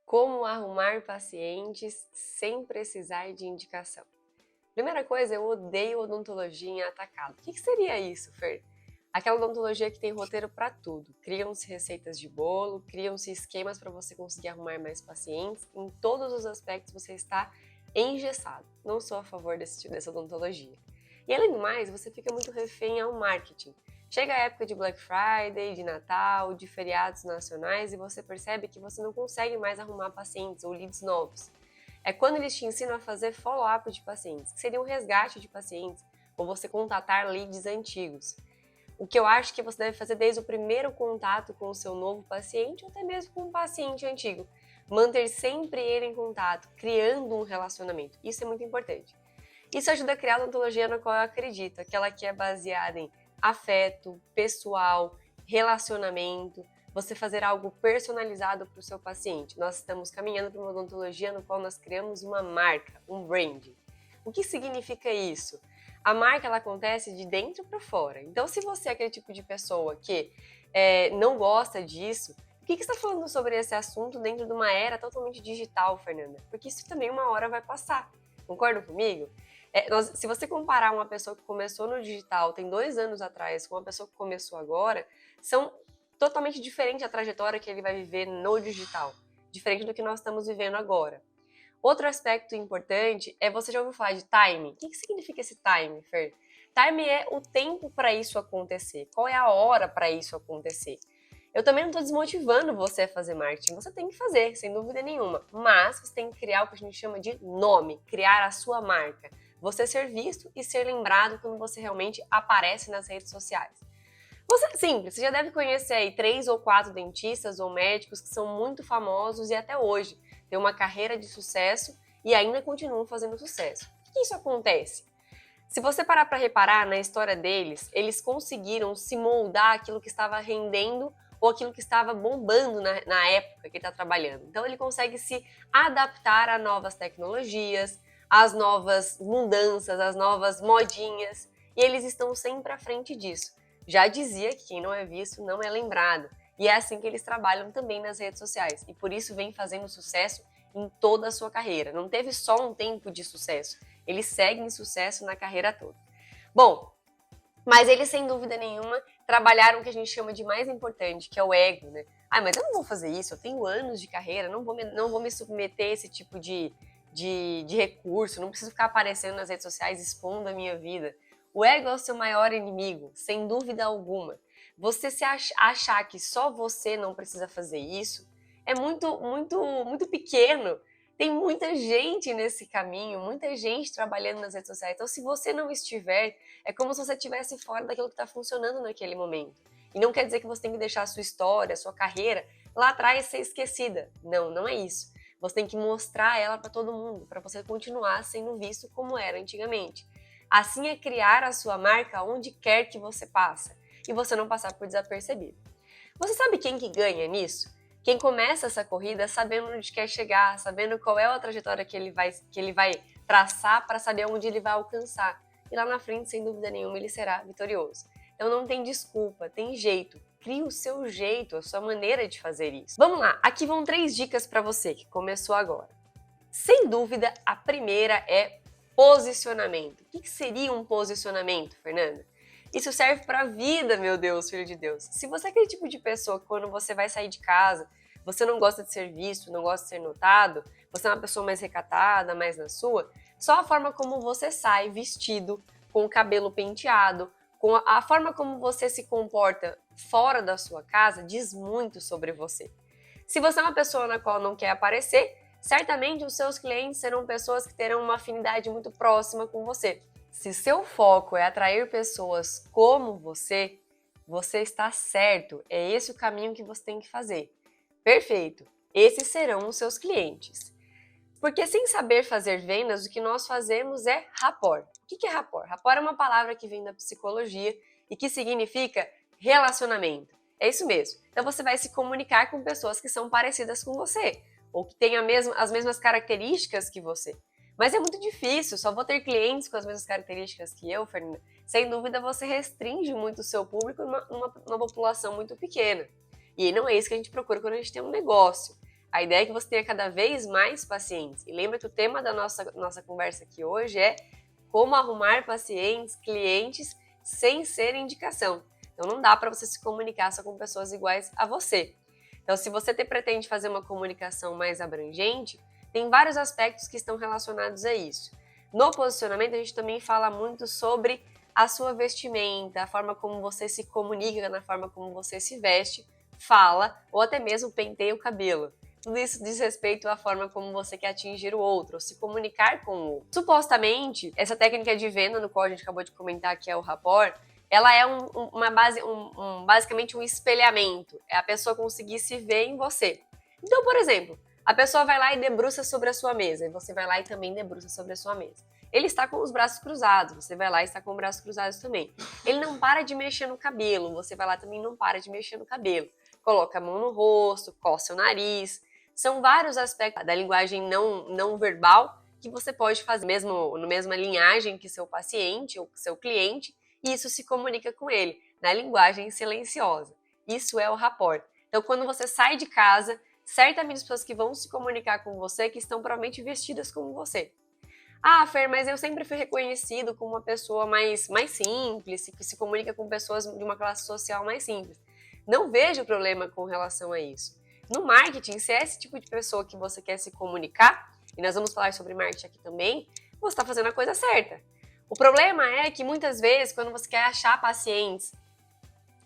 Como arrumar pacientes sem precisar de indicação? Primeira coisa, eu odeio odontologia em atacado. O que seria isso, Fer? Aquela odontologia que tem roteiro para tudo. Criam-se receitas de bolo, criam-se esquemas para você conseguir arrumar mais pacientes. Em todos os aspectos você está engessado. Não sou a favor dessa odontologia. E além do mais, você fica muito refém ao marketing. Chega a época de Black Friday, de Natal, de feriados nacionais e você percebe que você não consegue mais arrumar pacientes ou leads novos. É quando eles te ensinam a fazer follow-up de pacientes, que seria um resgate de pacientes, ou você contatar leads antigos. O que eu acho que você deve fazer desde o primeiro contato com o seu novo paciente ou até mesmo com um paciente antigo. Manter sempre ele em contato, criando um relacionamento. Isso é muito importante. Isso ajuda a criar a odontologia na qual eu acredito, aquela que é baseada em afeto, pessoal, relacionamento, você fazer algo personalizado para o seu paciente. Nós estamos caminhando para uma odontologia no qual nós criamos uma marca, um brand. O que significa isso? A marca ela acontece de dentro para fora. Então, se você é aquele tipo de pessoa que não gosta disso, por que você está falando sobre esse assunto dentro de uma era totalmente digital, Fernanda? Porque isso também uma hora vai passar. Concordam comigo? Se você comparar uma pessoa que começou no digital tem 2 anos atrás com uma pessoa que começou agora, são totalmente diferente a trajetória que ele vai viver no digital, diferente do que nós estamos vivendo agora. Outro aspecto importante é, você já ouviu falar de time? O que significa esse time, Fer? Time é o tempo para isso acontecer. Qual é a hora para isso acontecer? Eu também não estou desmotivando você a fazer marketing, você tem que fazer, sem dúvida nenhuma, mas você tem que criar o que a gente chama de nome, criar a sua marca. Você ser visto e ser lembrado quando você realmente aparece nas redes sociais. Você é simples, você já deve conhecer aí 3 ou 4 dentistas ou médicos que são muito famosos e até hoje têm uma carreira de sucesso e ainda continuam fazendo sucesso. Por que isso acontece? Se você parar para reparar na história deles, eles conseguiram se moldar aquilo que estava rendendo ou aquilo que estava bombando na época que ele está trabalhando. Então ele consegue se adaptar a novas tecnologias, as novas mudanças, as novas modinhas, e eles estão sempre à frente disso. Já dizia que quem não é visto não é lembrado, e é assim que eles trabalham também nas redes sociais, e por isso vem fazendo sucesso em toda a sua carreira. Não teve só um tempo de sucesso, eles seguem sucesso na carreira toda. Bom, mas eles sem dúvida nenhuma trabalharam o que a gente chama de mais importante, que é o ego, né? Ah, mas eu não vou fazer isso, eu tenho anos de carreira, não vou me submeter a esse tipo de recurso, não preciso ficar aparecendo nas redes sociais expondo a minha vida. O ego é o seu maior inimigo, sem dúvida alguma. Você se achar que só você não precisa fazer isso é muito pequeno. Tem muita gente nesse caminho, muita gente trabalhando nas redes sociais. Então, se você não estiver, é como se você estivesse fora daquilo que está funcionando naquele momento. E não quer dizer que você tem que deixar a sua história, a sua carreira lá atrás ser esquecida. Não, não é isso. Você tem que mostrar ela para todo mundo, para você continuar sendo visto como era antigamente. Assim é criar a sua marca onde quer que você passa e você não passar por desapercebido. Você sabe quem que ganha nisso? Quem começa essa corrida sabendo onde quer chegar, sabendo qual é a trajetória que ele vai traçar para saber onde ele vai alcançar. E lá na frente, sem dúvida nenhuma, ele será vitorioso. Então não tem desculpa, tem jeito. Crie o seu jeito, a sua maneira de fazer isso. Vamos lá, aqui vão 3 dicas para você que começou agora. Sem dúvida, a primeira é posicionamento. O que seria um posicionamento, Fernanda? Isso serve para a vida, meu Deus, filho de Deus. Se você é aquele tipo de pessoa que quando você vai sair de casa, você não gosta de ser visto, não gosta de ser notado, você é uma pessoa mais recatada, mais na sua, só a forma como você sai vestido, com o cabelo penteado, com a forma como você se comporta fora da sua casa diz muito sobre você. Se você é uma pessoa na qual não quer aparecer, certamente os seus clientes serão pessoas que terão uma afinidade muito próxima com você. Se seu foco é atrair pessoas como você está certo. É esse o caminho que você tem que fazer. Perfeito. Esses serão os seus clientes. Porque sem saber fazer vendas, o que nós fazemos é rapport. O que é rapport? Rapport é uma palavra que vem da psicologia e que significa relacionamento. É isso mesmo. Então você vai se comunicar com pessoas que são parecidas com você ou que têm as mesmas características que você. Mas é muito difícil, só vou ter clientes com as mesmas características que eu, Fernanda. Sem dúvida, você restringe muito o seu público numa população muito pequena. E não é isso que a gente procura quando a gente tem um negócio. A ideia é que você tenha cada vez mais pacientes. E lembra que o tema da nossa conversa aqui hoje é como arrumar pacientes, clientes, sem ser indicação. Então não dá para você se comunicar só com pessoas iguais a você. Então se você pretende fazer uma comunicação mais abrangente, tem vários aspectos que estão relacionados a isso. No posicionamento a gente também fala muito sobre a sua vestimenta, a forma como você se comunica, na forma como você se veste, fala ou até mesmo penteia o cabelo. Tudo isso diz respeito à forma como você quer atingir o outro, ou se comunicar com o outro. Supostamente, essa técnica de venda, no qual a gente acabou de comentar, que é o rapport, ela é basicamente um espelhamento. É a pessoa conseguir se ver em você. Então, por exemplo, a pessoa vai lá e debruça sobre a sua mesa, e você vai lá e também debruça sobre a sua mesa. Ele está com os braços cruzados, você vai lá e está com os braços cruzados também. Ele não para de mexer no cabelo, você vai lá também e não para de mexer no cabelo. Coloca a mão no rosto, coça o nariz. São vários aspectos da linguagem não verbal que você pode fazer na mesma linhagem que seu paciente ou seu cliente, e isso se comunica com ele, na linguagem silenciosa. Isso é o rapport. Então, quando você sai de casa, certamente as pessoas que vão se comunicar com você, que estão provavelmente vestidas como você. Ah, Fer, mas eu sempre fui reconhecido como uma pessoa mais simples, que se comunica com pessoas de uma classe social mais simples. Não vejo problema com relação a isso. No marketing, se é esse tipo de pessoa que você quer se comunicar, e nós vamos falar sobre marketing aqui também, você está fazendo a coisa certa. O problema é que muitas vezes, quando você quer achar pacientes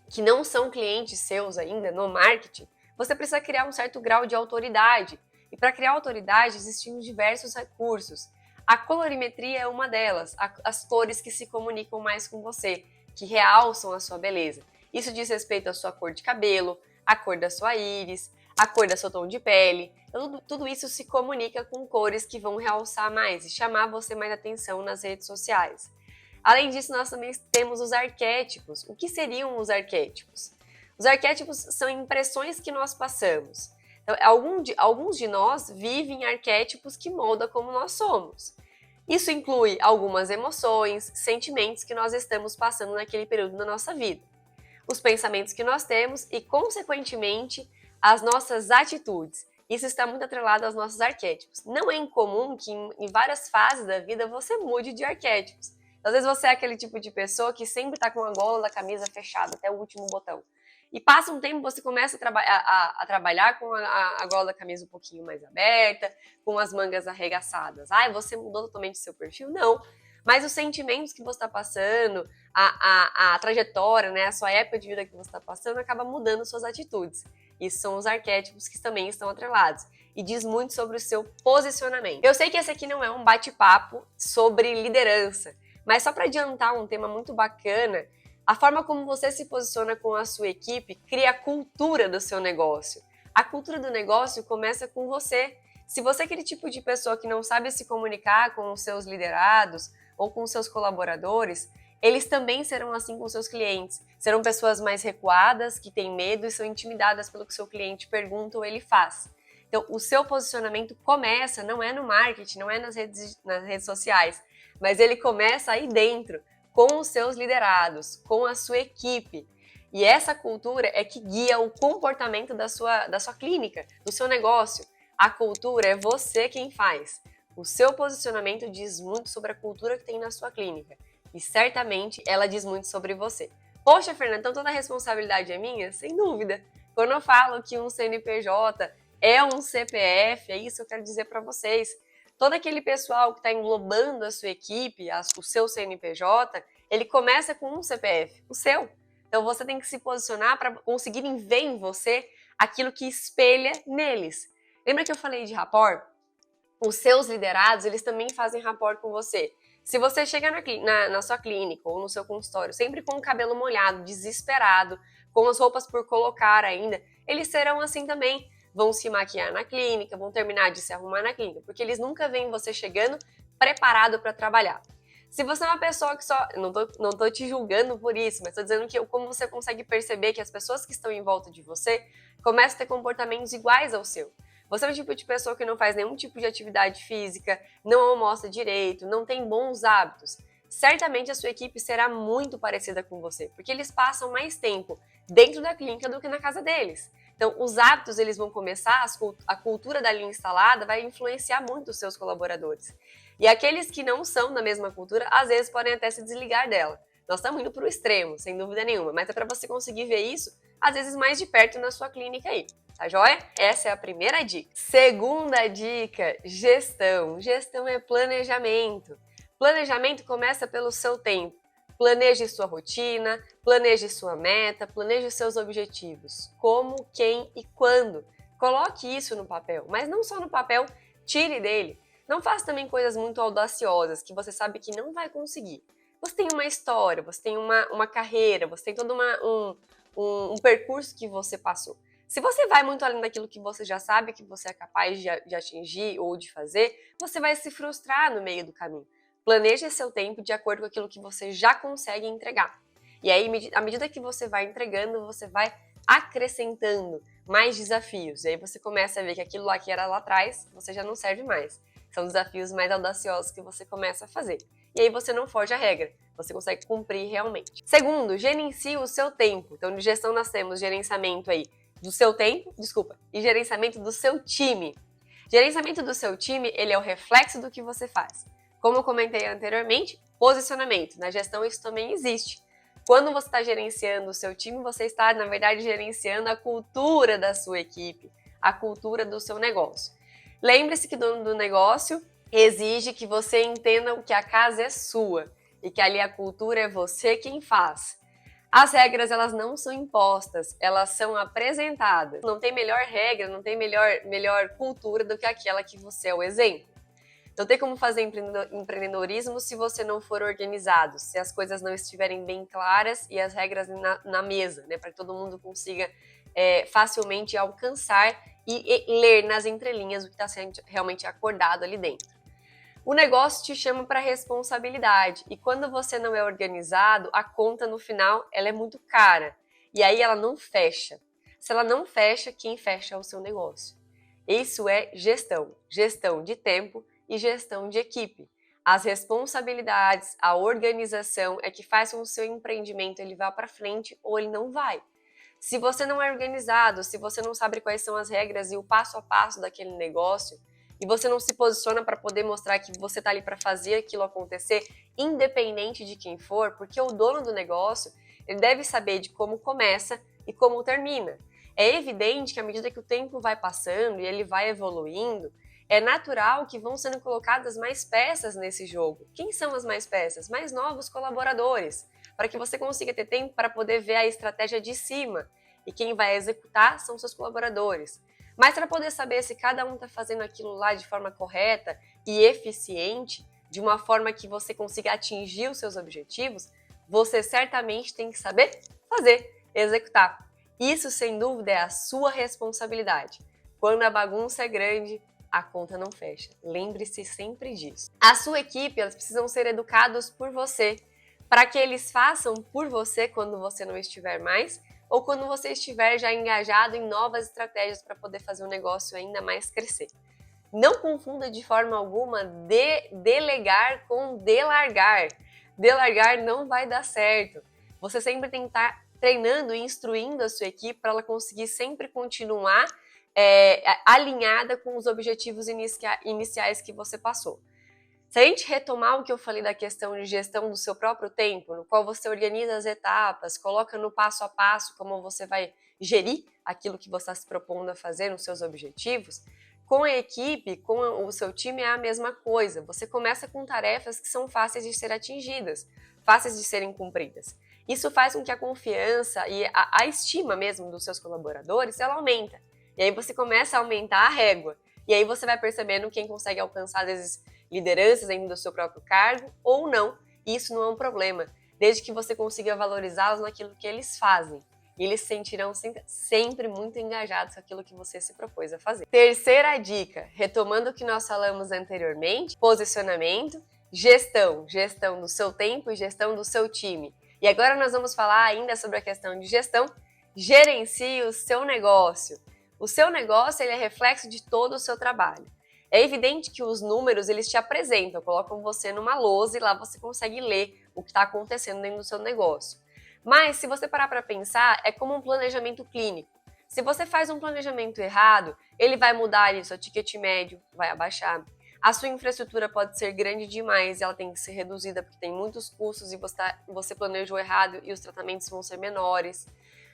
que não são clientes seus ainda no marketing, você precisa criar um certo grau de autoridade. E para criar autoridade, existem diversos recursos. A colorimetria é uma delas, as cores que se comunicam mais com você, que realçam a sua beleza. Isso diz respeito à sua cor de cabelo, a cor da sua íris, a cor do seu tom de pele. Tudo isso se comunica com cores que vão realçar mais e chamar você mais atenção nas redes sociais. Além disso, nós também temos os arquétipos. O que seriam os arquétipos? Os arquétipos são impressões que nós passamos. Então, alguns de nós vivem arquétipos que moldam como nós somos. Isso inclui algumas emoções, sentimentos que nós estamos passando naquele período da nossa vida. Os pensamentos que nós temos e, consequentemente, as nossas atitudes. Isso está muito atrelado aos nossos arquétipos. Não é incomum que em várias fases da vida você mude de arquétipos. Às vezes você é aquele tipo de pessoa que sempre está com a gola da camisa fechada até o último botão. E passa um tempo, você começa a trabalhar com a gola da camisa um pouquinho mais aberta, com as mangas arregaçadas. Ai, você mudou totalmente o seu perfil? Não. Mas os sentimentos que você está passando, a trajetória, né, a sua época de vida que você está passando, acaba mudando suas atitudes. Isso são os arquétipos que também estão atrelados. E diz muito sobre o seu posicionamento. Eu sei que esse aqui não é um bate-papo sobre liderança, mas só para adiantar um tema muito bacana, a forma como você se posiciona com a sua equipe cria a cultura do seu negócio. A cultura do negócio começa com você. Se você é aquele tipo de pessoa que não sabe se comunicar com os seus liderados ou com os seus colaboradores, eles também serão assim com os seus clientes. Serão pessoas mais recuadas, que têm medo e são intimidadas pelo que o seu cliente pergunta ou ele faz. Então, o seu posicionamento começa, não é no marketing, não é nas redes sociais, mas ele começa aí dentro, com os seus liderados, com a sua equipe. E essa cultura é que guia o comportamento da sua clínica, do seu negócio. A cultura é você quem faz. O seu posicionamento diz muito sobre a cultura que tem na sua clínica. E certamente ela diz muito sobre você. Poxa, Fernanda, então toda a responsabilidade é minha? Sem dúvida. Quando eu falo que um CNPJ é um CPF, é isso que eu quero dizer para vocês. Todo aquele pessoal que está englobando a sua equipe, o seu CNPJ, ele começa com um CPF, o seu. Então você tem que se posicionar para conseguirem ver em você aquilo que espelha neles. Lembra que eu falei de rapport? Os seus liderados, eles também fazem rapport com você. Se você chega na sua clínica ou no seu consultório sempre com o cabelo molhado, desesperado, com as roupas por colocar ainda, eles serão assim também. Vão se maquiar na clínica, vão terminar de se arrumar na clínica, porque eles nunca veem você chegando preparado para trabalhar. Se você é uma pessoa que só... Não tô te julgando por isso, mas tô dizendo que como você consegue perceber que as pessoas que estão em volta de você começam a ter comportamentos iguais ao seu. Você é um tipo de pessoa que não faz nenhum tipo de atividade física, não almoça direito, não tem bons hábitos. Certamente a sua equipe será muito parecida com você, porque eles passam mais tempo dentro da clínica do que na casa deles. Então, os hábitos, eles vão começar, a cultura dali instalada vai influenciar muito os seus colaboradores. E aqueles que não são da mesma cultura, às vezes podem até se desligar dela. Nós estamos indo para o extremo, sem dúvida nenhuma, mas é para você conseguir ver isso, às vezes mais de perto na sua clínica aí. Tá joia? Essa é a primeira dica. Segunda dica, gestão. Gestão é planejamento. Planejamento começa pelo seu tempo. Planeje sua rotina, planeje sua meta, planeje seus objetivos. Como, quem e quando. Coloque isso no papel, mas não só no papel, tire dele. Não faça também coisas muito audaciosas que você sabe que não vai conseguir. Você tem uma história, você tem uma carreira, você tem todo um percurso que você passou. Se você vai muito além daquilo que você já sabe que você é capaz de atingir ou de fazer, você vai se frustrar no meio do caminho. Planeje seu tempo de acordo com aquilo que você já consegue entregar. E aí, à medida que você vai entregando, você vai acrescentando mais desafios. E aí você começa a ver que aquilo lá que era lá atrás, você já não serve mais. São desafios mais audaciosos que você começa a fazer. E aí você não foge à regra, você consegue cumprir realmente. Segundo, gerencie o seu tempo. Então, de gestão nós temos gerenciamento aí do seu tempo, e gerenciamento do seu time. Gerenciamento do seu time, ele é o reflexo do que você faz. Como eu comentei anteriormente, posicionamento. Na gestão isso também existe. Quando você está gerenciando o seu time, você está, na verdade, gerenciando a cultura da sua equipe, a cultura do seu negócio. Lembre-se que o dono do negócio exige que você entenda que a casa é sua e que ali a cultura é você quem faz. As regras, elas não são impostas, elas são apresentadas. Não tem melhor regra, não tem melhor cultura do que aquela que você é o exemplo. Não tem como fazer empreendedorismo se você não for organizado, se as coisas não estiverem bem claras e as regras na mesa, né, para que todo mundo consiga facilmente alcançar e ler nas entrelinhas o que está sendo realmente acordado ali dentro. O negócio te chama para responsabilidade e quando você não é organizado, a conta no final ela é muito cara e aí ela não fecha. Se ela não fecha, quem fecha é o seu negócio. Isso é gestão de tempo e gestão de equipe. As responsabilidades, a organização é que faz com que o seu empreendimento ele vá para frente ou ele não vai. Se você não é organizado, se você não sabe quais são as regras e o passo a passo daquele negócio, e você não se posiciona para poder mostrar que você está ali para fazer aquilo acontecer, independente de quem for, porque o dono do negócio ele deve saber de como começa e como termina. É evidente que à medida que o tempo vai passando e ele vai evoluindo, é natural que vão sendo colocadas mais peças nesse jogo. Quem são as mais peças? Mais novos colaboradores, para que você consiga ter tempo para poder ver a estratégia de cima. E quem vai executar são seus colaboradores. Mas para poder saber se cada um está fazendo aquilo lá de forma correta e eficiente, de uma forma que você consiga atingir os seus objetivos, você certamente tem que saber fazer, executar. Isso, sem dúvida, é a sua responsabilidade. Quando a bagunça é grande, a conta não fecha. Lembre-se sempre disso. A sua equipe, elas precisam ser educados por você, para que eles façam por você quando você não estiver mais, ou quando você estiver já engajado em novas estratégias para poder fazer o negócio ainda mais crescer. Não confunda de forma alguma delegar com delargar. Delargar não vai dar certo. Você sempre tem que estar treinando e instruindo a sua equipe para ela conseguir sempre continuar alinhada com os objetivos iniciais que você passou. Se a gente retomar o que eu falei da questão de gestão do seu próprio tempo, no qual você organiza as etapas, coloca no passo a passo como você vai gerir aquilo que você está se propondo a fazer nos seus objetivos, com a equipe, com o seu time é a mesma coisa. Você começa com tarefas que são fáceis de ser atingidas, fáceis de serem cumpridas. Isso faz com que a confiança e a estima mesmo dos seus colaboradores, ela aumenta. E aí você começa a aumentar a régua. E aí você vai percebendo quem consegue alcançar, às vezes, lideranças ainda do seu próprio cargo ou não. E isso não é um problema, desde que você consiga valorizá-los naquilo que eles fazem. E eles se sentirão sempre muito engajados com aquilo que você se propôs a fazer. Terceira dica, retomando o que nós falamos anteriormente, posicionamento, gestão do seu tempo e gestão do seu time. E agora nós vamos falar ainda sobre a questão de gestão. Gerencie o seu negócio. O seu negócio ele é reflexo de todo o seu trabalho. É evidente que os números eles te apresentam, colocam você numa lousa e lá você consegue ler o que está acontecendo dentro do seu negócio. Mas se você parar para pensar, é como um planejamento clínico. Se você faz um planejamento errado, ele vai mudar ali, seu ticket médio vai abaixar. A sua infraestrutura pode ser grande demais e ela tem que ser reduzida porque tem muitos custos e você planejou errado e os tratamentos vão ser menores.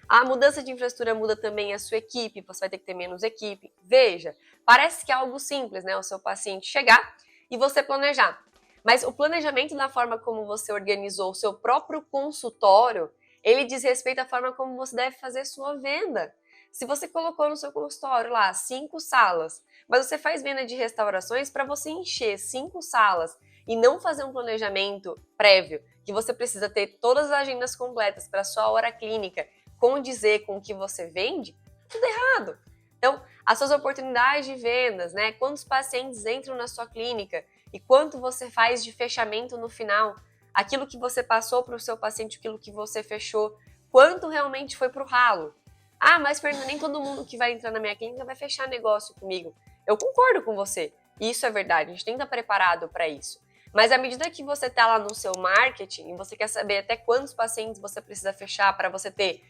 A mudança de infraestrutura muda também a sua equipe, você vai ter que ter menos equipe. Veja, parece que é algo simples, né? O seu paciente chegar e você planejar. Mas o planejamento da forma como você organizou o seu próprio consultório, ele diz respeito à forma como você deve fazer sua venda. Se você colocou no seu consultório lá 5 salas, mas você faz venda de restaurações, para você encher 5 salas e não fazer um planejamento prévio, que você precisa ter todas as agendas completas para sua hora clínica, condizer com o que você vende, tudo errado. Então, as suas oportunidades de vendas, né? Quantos pacientes entram na sua clínica e quanto você faz de fechamento no final, aquilo que você passou para o seu paciente, aquilo que você fechou, quanto realmente foi para o ralo. Ah, mas Fernanda, nem todo mundo que vai entrar na minha clínica vai fechar negócio comigo. Eu concordo com você. Isso é verdade, a gente tem que estar preparado para isso. Mas à medida que você está lá no seu marketing e você quer saber até quantos pacientes você precisa fechar para você ter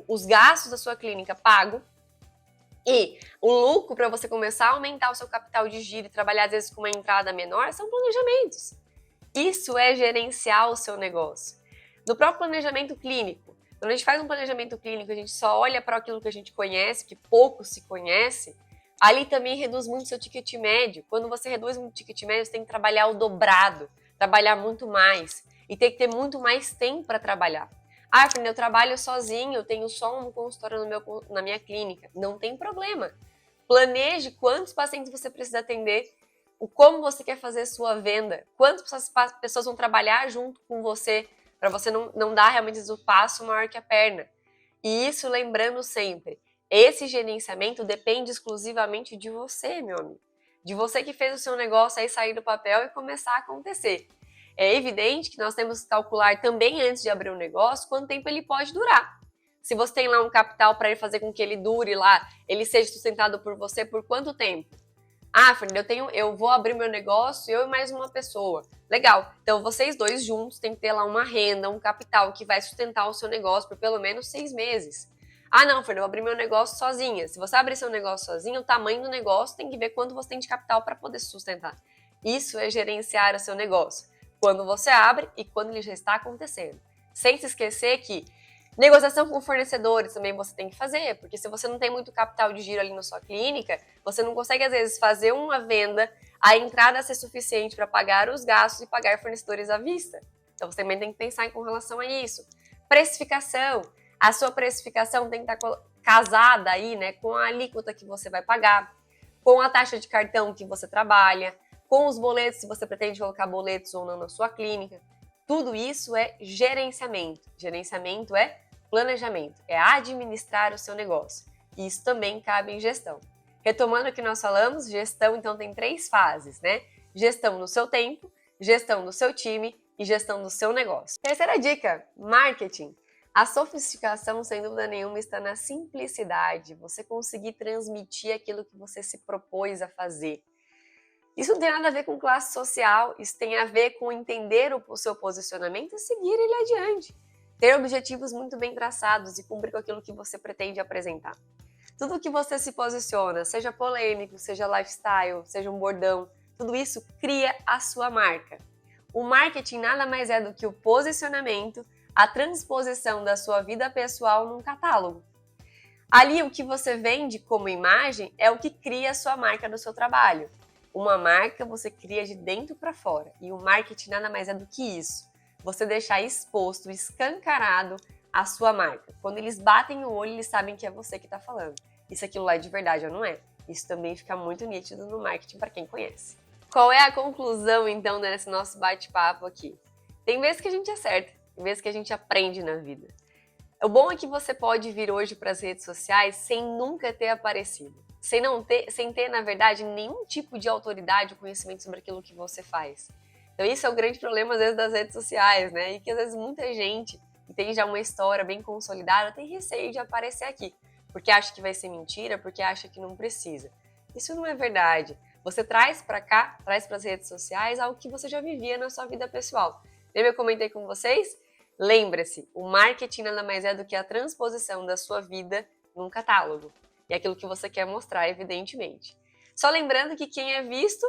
os gastos da sua clínica pago e o lucro para você começar a aumentar o seu capital de giro e trabalhar às vezes com uma entrada menor, são planejamentos. Isso é gerenciar o seu negócio. No próprio planejamento clínico, quando a gente faz um planejamento clínico, a gente só olha para aquilo que a gente conhece, que pouco se conhece, ali também reduz muito o seu ticket médio. Quando você reduz muito o ticket médio, você tem que trabalhar o dobrado, trabalhar muito mais e tem que ter muito mais tempo para trabalhar. Ah, Fernanda, eu trabalho sozinho, eu tenho só um consultório na minha clínica. Não tem problema. Planeje quantos pacientes você precisa atender, como você quer fazer sua venda, quantas pessoas vão trabalhar junto com você, para você não dar realmente o passo maior que a perna. E isso lembrando sempre, esse gerenciamento depende exclusivamente de você, meu amigo. De você que fez o seu negócio aí sair do papel e começar a acontecer. É evidente que nós temos que calcular também antes de abrir um negócio quanto tempo ele pode durar. Se você tem lá um capital para ele fazer com que ele dure lá, ele seja sustentado por você por quanto tempo? Ah, Fernanda, eu vou abrir meu negócio, eu e mais uma pessoa. Legal. Então, vocês dois juntos têm que ter lá uma renda, um capital que vai sustentar o seu negócio por pelo menos 6 meses. Ah, não, Fernanda, eu vou abrir meu negócio sozinha. Se você abrir seu negócio sozinho, o tamanho do negócio tem que ver quanto você tem de capital para poder sustentar. Isso é gerenciar o seu negócio. Quando você abre e quando ele já está acontecendo. Sem se esquecer que negociação com fornecedores também você tem que fazer, porque se você não tem muito capital de giro ali na sua clínica, você não consegue, às vezes, fazer uma venda, a entrada ser suficiente para pagar os gastos e pagar fornecedores à vista. Então, você também tem que pensar com relação a isso. Precificação. A sua precificação tem que estar casada aí, né, com a alíquota que você vai pagar, com a taxa de cartão que você trabalha, com os boletos, se você pretende colocar boletos ou não na sua clínica. Tudo isso é gerenciamento. Gerenciamento é planejamento, é administrar o seu negócio. E isso também cabe em gestão. Retomando o que nós falamos, gestão então tem 3 fases, né? Gestão do seu tempo, gestão do seu time e gestão do seu negócio. Terceira dica, marketing. A sofisticação, sem dúvida nenhuma, está na simplicidade, você conseguir transmitir aquilo que você se propôs a fazer. Isso não tem nada a ver com classe social, isso tem a ver com entender o seu posicionamento e seguir ele adiante. Ter objetivos muito bem traçados e cumprir com aquilo que você pretende apresentar. Tudo que você se posiciona, seja polêmico, seja lifestyle, seja um bordão, tudo isso cria a sua marca. O marketing nada mais é do que o posicionamento, a transposição da sua vida pessoal num catálogo. Ali o que você vende como imagem é o que cria a sua marca do seu trabalho. Uma marca você cria de dentro para fora e o marketing nada mais é do que isso. Você deixar exposto, escancarado a sua marca. Quando eles batem o olho, eles sabem que é você que está falando. E se aquilo lá é de verdade ou não é. Isso também fica muito nítido no marketing para quem conhece. Qual é a conclusão então desse nosso bate-papo aqui? Tem vezes que a gente acerta, tem vezes que a gente aprende na vida. O bom é que você pode vir hoje para as redes sociais sem nunca ter aparecido. Sem ter, na verdade, nenhum tipo de autoridade ou conhecimento sobre aquilo que você faz. Então, isso é o grande problema, às vezes, das redes sociais, né? E que, às vezes, muita gente que tem já uma história bem consolidada tem receio de aparecer aqui, porque acha que vai ser mentira, porque acha que não precisa. Isso não é verdade. Você traz para cá, traz para as redes sociais algo que você já vivia na sua vida pessoal. Lembra que eu comentei com vocês? Lembre-se, o marketing nada mais é do que a transposição da sua vida num catálogo. E é aquilo que você quer mostrar, evidentemente. Só lembrando que quem é visto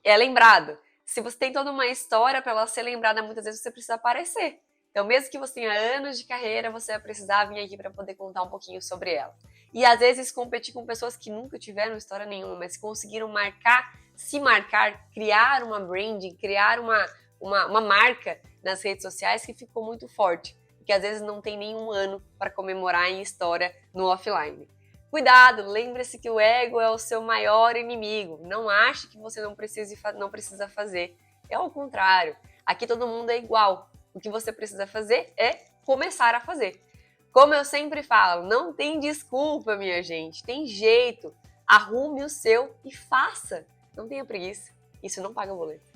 é lembrado. Se você tem toda uma história para ela ser lembrada, muitas vezes você precisa aparecer. Então, mesmo que você tenha anos de carreira, você vai precisar vir aqui para poder contar um pouquinho sobre ela. E às vezes competir com pessoas que nunca tiveram história nenhuma, mas conseguiram se marcar, criar uma branding, criar uma marca nas redes sociais que ficou muito forte. Que às vezes não tem nenhum ano para comemorar em história no offline. Cuidado, lembre-se que o ego é o seu maior inimigo. Não ache que você não precisa fazer. É ao contrário. Aqui todo mundo é igual. O que você precisa fazer é começar a fazer. Como eu sempre falo, não tem desculpa, minha gente. Tem jeito. Arrume o seu e faça. Não tenha preguiça. Isso não paga boleto.